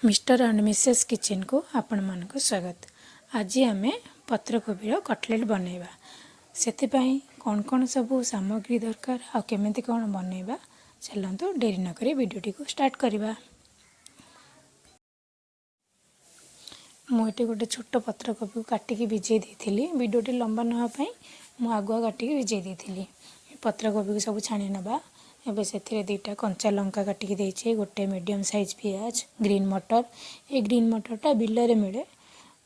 Mister and Mrs kitchen को आपण मानक स्वागत। आज आम पत्रकोबीर कटलेट बनैबा से कौन कौन सब सामग्री दरकार आ केमिति कौन बनैबा चलतु डेरी न करी वीडियोटी को स्टार्ट करवा। मुझे गोटे छोट पत्रकोबी को काटिकी भिजे देती वीडियोटी लंबा नापी मुझे आगुआ काटिकी भिजे देती। पत्रकोबी को सब छाणी नवा एबे से दुईटा कंचा लंका काटिकी देछे, गोटे मीडियम साइज पियाज, ग्रीन मटर। ये ग्रीन मटरटा बिलरे मिले,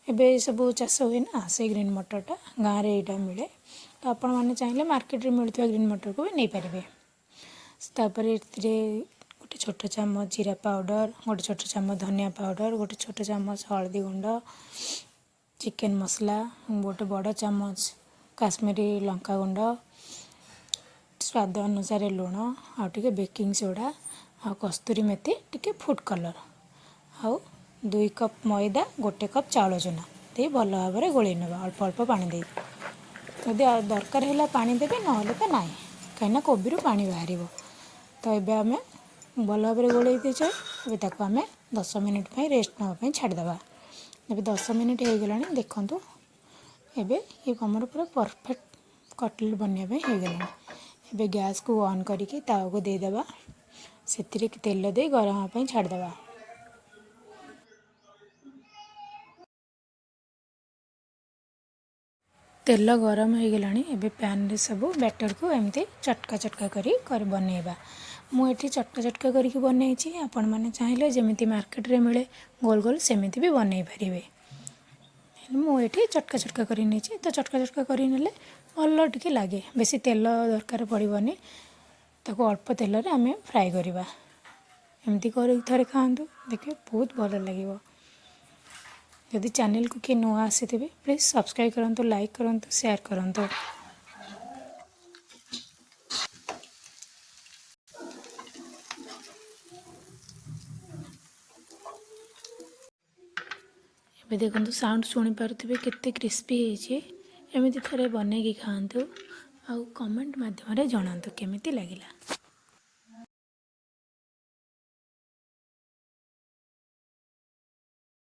एबे सब चाष हुए ना से ग्रीन मटरटा गाँव में यहाँ मिले। तो आपण मैंने चाहिए मार्केट में मिलता ग्रीन मटर को भी नहीं पारे। तापर गोटे छोट चामच जीरा पाउडर, गोटे छोट चामच धनिया पाउडर, गोटे छोट चामच हल्दी गुंड, चिकेन मसला, गोटे बड़ चामच काश्मीरी लंका गुंड, स्वाद अनुसार लुण, आउे बेकिंग सोडा, आ कस्तूरी मेथी, टिके फूड कलर, आउ 2 कप मैदा, 1 कप चाउल चूना दे भल भाव में गोल ना अल्प अल्प पानी दे। जदि दरकार है पानी देवे ना तो ना कहीं कोबी पानी बाहर। तो ये आम भल भाव में गोल देचे। आम 10 मिनिट रेस्ट नापी छाड़देवा। जब 10 मिनिट हो गला देखु एबे ये आमर पूरा परफेक्ट कटलेट बनवाई हो गला। एबे गैस को ऑन करके तावा को देदेवा, से तेल दे गरम होगा छाड़देवा। तेल गरम हो गला एबे पैन रे सब बैटर को एमती चटका चटका कर बनैबा। मुझे चटका चटका करके बनई। आपण मैंने चाहिए जमी मार्केट रे मिले गोल गोल सेमती भी बनई पारे। मुझे चटका चटका कर तो चटका चटका कर भल टिके लगे, बेसी तेल दरकार पड़ोनी। ताको अल्प तेल रे आम फ्राए करवा। एमती कर थे खातु देखिए बहुत भल लगे। यदि चैनल को किए नुआ आसी प्लीज़ सब्सक्राइब करूँ, लाइक करूँ, शेयर करूँ। एबे देखो साउंड शुणी पारे केते क्रिस्पी होती। एमती थे बनैकी खातु, आउ कमेंट माध्यम जनातु केमिति लगिला।